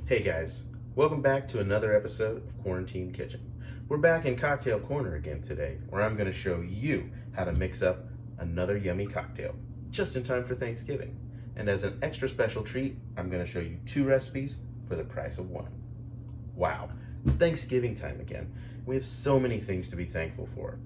Hey guys, welcome back to another episode of Quarantine Kitchen. We're back in Cocktail Corner again today, where I'm going to show you how to mix up another yummy cocktail, just in time for Thanksgiving. And as an extra special treat, I'm going to show you 2 recipes for the price of 1. Wow, it's Thanksgiving time again. We have so many things to be thankful for,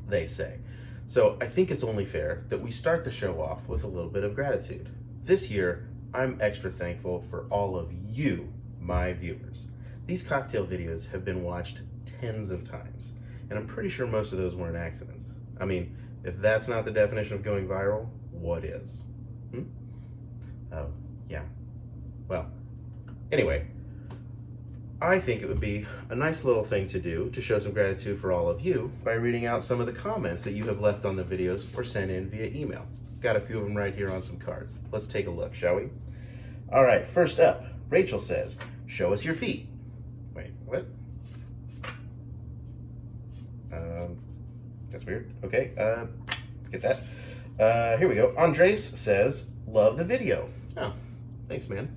they say. So I think it's only fair that we start the show off with a little bit of gratitude. This year, I'm extra thankful for all of you, my viewers. These cocktail videos have been watched tens of times, and I'm pretty sure most of those weren't accidents. I mean, if that's not the definition of going viral, what is? Oh, yeah. Well, anyway, I think it would be a nice little thing to do to show some gratitude for all of you by reading out some of the comments that you have left on the videos or sent in via email. Got a few of them right here on some cards. Let's take a look, shall we? All right, first up, Rachel says, show us your feet. Wait, what? That's weird. Okay, get that. Here we go. Andres says, love the video. Oh, thanks, man.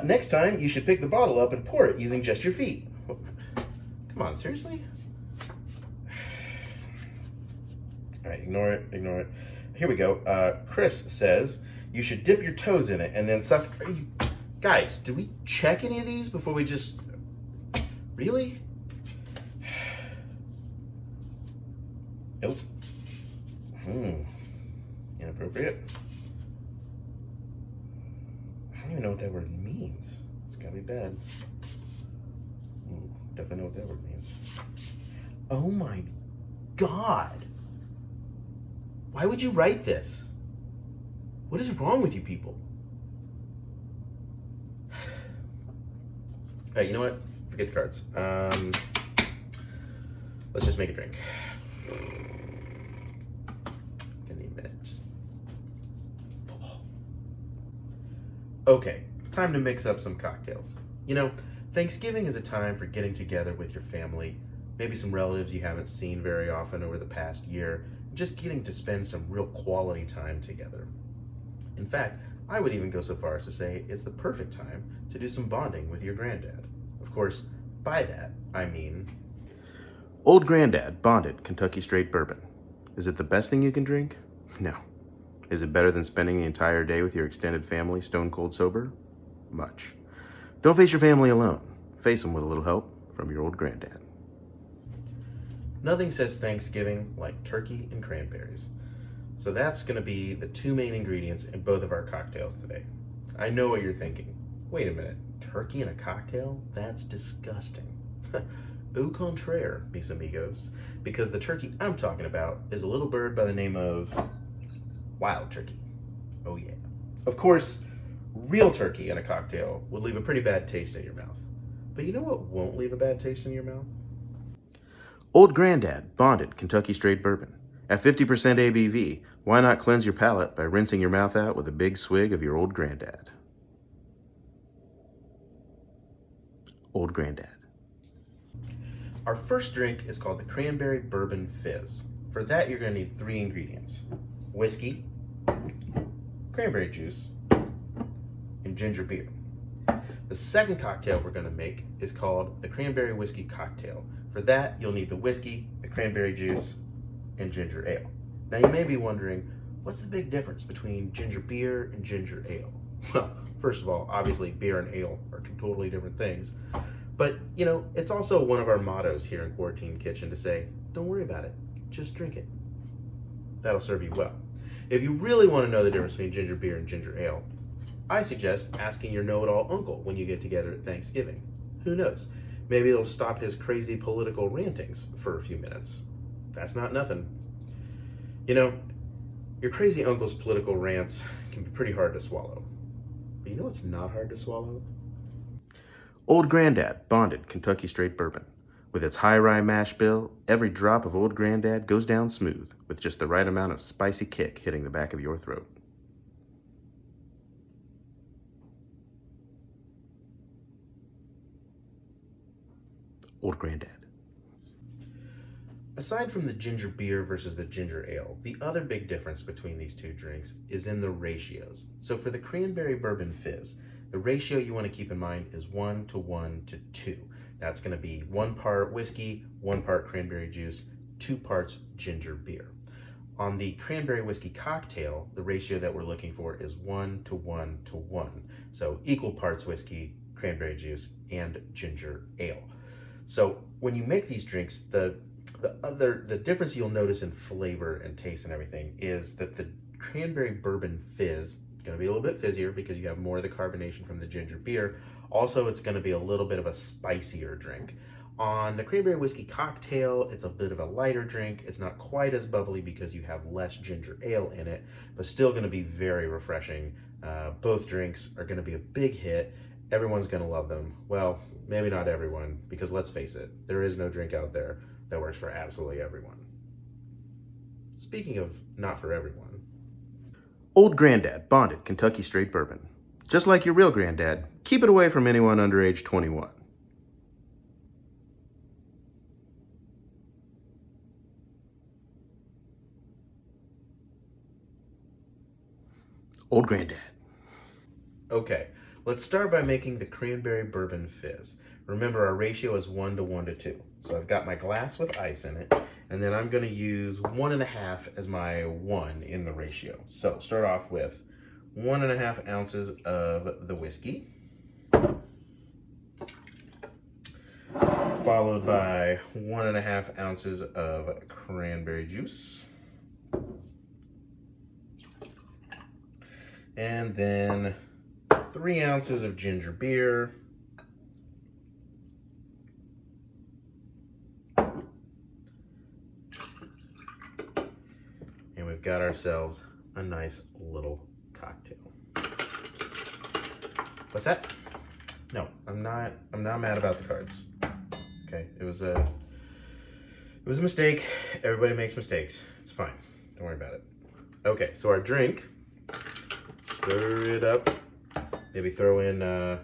Next time, you should pick the bottle up and pour it using just your feet. Come on, seriously? All right, ignore it. Here we go. Chris says, you should dip your toes in it and then suck. Guys, did we check any of these before we just... Really? Nope. Inappropriate. I don't even know what that word means. It's gotta be bad. Ooh, definitely know what that word means. Oh my God. Why would you write this? What is wrong with you people? All right, you know what? Forget the cards. Let's just make a drink. Gonna need a minute. Okay, time to mix up some cocktails. You know, Thanksgiving is a time for getting together with your family, maybe some relatives you haven't seen very often over the past year, just getting to spend some real quality time together. In fact, I would even go so far as to say it's the perfect time to do some bonding with your granddad. Of course, by that, I mean Old Granddad Bonded Kentucky Straight Bourbon. Is it the best thing you can drink? No. Is it better than spending the entire day with your extended family stone cold sober? Much. Don't face your family alone. Face them with a little help from your old granddad. Nothing says Thanksgiving like turkey and cranberries. So that's going to be the 2 main ingredients in both of our cocktails today. I know what you're thinking. Wait a minute, turkey in a cocktail? That's disgusting. Au contraire, mis amigos, because the turkey I'm talking about is a little bird by the name of wild turkey. Oh yeah. Of course, real turkey in a cocktail would leave a pretty bad taste in your mouth. But you know what won't leave a bad taste in your mouth? Old Granddad Bonded Kentucky Straight Bourbon. At 50% ABV, why not cleanse your palate by rinsing your mouth out with a big swig of your old granddad? Old Granddad. Our first drink is called the Cranberry Bourbon Fizz. For that, you're going to need 3 ingredients: whiskey, cranberry juice, and ginger beer. The second cocktail we're going to make is called the Cranberry Whiskey Cocktail. For that, you'll need the whiskey, the cranberry juice, and ginger ale. Now you may be wondering, what's the big difference between ginger beer and ginger ale? Well, first of all, obviously beer and ale are 2 totally different things. But, you know, it's also one of our mottos here in Quarantine Kitchen to say, don't worry about it, just drink it. That'll serve you well. If you really want to know the difference between ginger beer and ginger ale, I suggest asking your know-it-all uncle when you get together at Thanksgiving. Who knows? Maybe it'll stop his crazy political rantings for a few minutes. That's not nothing. You know, your crazy uncle's political rants can be pretty hard to swallow. But you know what's not hard to swallow? Old Granddad Bonded Kentucky Straight Bourbon. With its high rye mash bill, every drop of Old Granddad goes down smooth with just the right amount of spicy kick hitting the back of your throat. Old Granddad. Aside from the ginger beer versus the ginger ale, the other big difference between these 2 drinks is in the ratios. So for the Cranberry Bourbon Fizz, The ratio you want to keep in mind is 1 to 1 to 2. That's going to be 1 part whiskey, 1 part cranberry juice, 2 parts ginger beer. On the cranberry whiskey cocktail, the ratio that we're looking for is 1 to 1 to 1. So equal parts whiskey, cranberry juice, and ginger ale. So when you make these drinks, the difference you'll notice in flavor and taste and everything is that the cranberry bourbon fizz is going to be a little bit fizzier because you have more of the carbonation from the ginger beer. Also, it's going to be a little bit of a spicier drink. On the cranberry whiskey cocktail, it's a bit of a lighter drink. It's not quite as bubbly because you have less ginger ale in it, but still going to be very refreshing. Both drinks are going to be a big hit. Everyone's going to love them. Well, maybe not everyone, because let's face it, there is no drink out there that works for absolutely everyone. Speaking of not for everyone, Old Granddad Bonded Kentucky Straight Bourbon. Just like your real granddad, keep it away from anyone under age 21. Old Granddad. Okay, let's start by making the cranberry bourbon fizz. Remember, our ratio is 1 to 1 to 2. So I've got my glass with ice in it, and then I'm going to use 1.5 as my 1 in the ratio. So start off with 1.5 ounces of the whiskey, followed by 1.5 ounces of cranberry juice, and then 3 ounces of ginger beer, and we've got ourselves a nice little cocktail. What's that? No, I'm not mad about the cards. Okay, it was a mistake. Everybody makes mistakes. It's fine. Don't worry about it. Okay, so our drink, stir it up. Maybe throw in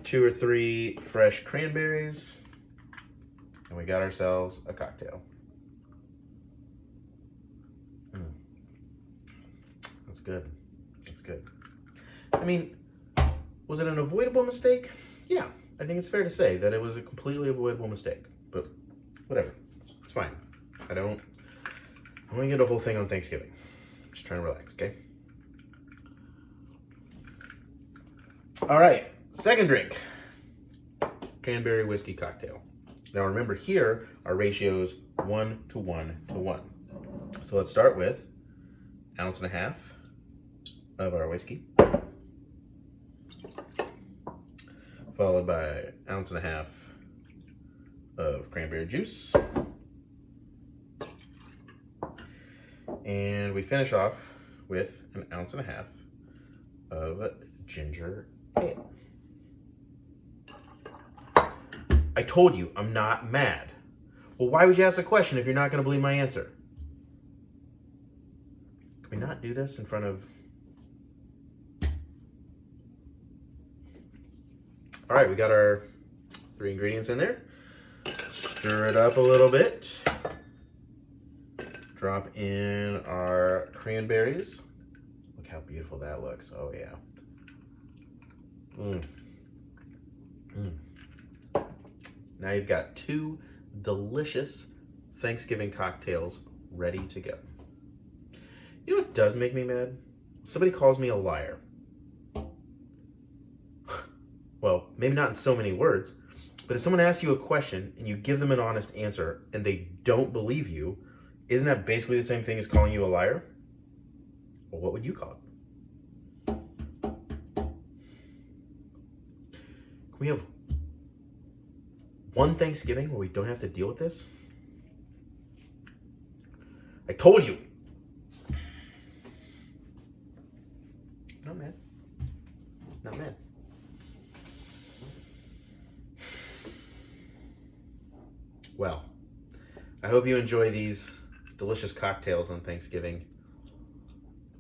2 or 3 fresh cranberries, and we got ourselves a cocktail. That's good. That's good. I mean, was it an avoidable mistake? Yeah, I think it's fair to say that it was a completely avoidable mistake, but whatever, it's fine. I don't want to get a whole thing on Thanksgiving. I'm just trying to relax, okay? All right, second drink, cranberry whiskey cocktail. Now remember here, our ratio is 1 to 1 to 1. So let's start with 1.5 ounces of our whiskey, followed by 1.5 ounces of cranberry juice. And we finish off with 1.5 ounces of ginger ale. I told you, I'm not mad. Well, why would you ask a question if you're not going to believe my answer? Can we not do this in front of... All right, we got our 3 ingredients in there. Stir it up a little bit. Drop in our cranberries. Look how beautiful that looks. Oh, yeah. Now you've got 2 delicious Thanksgiving cocktails ready to go. You know what does make me mad? Somebody calls me a liar. Well, maybe not in so many words, but if someone asks you a question and you give them an honest answer and they don't believe you, isn't that basically the same thing as calling you a liar? Well, what would you call it? Can we have one Thanksgiving where we don't have to deal with this? I told you. Not mad. Not mad. Well, I hope you enjoy these delicious cocktails on Thanksgiving.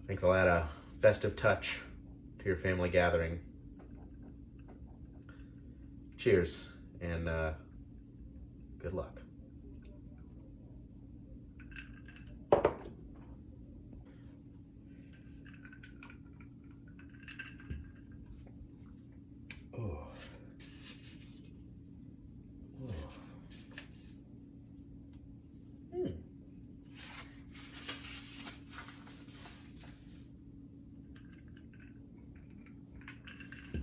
I think they'll add a festive touch to your family gathering. Cheers, and good luck.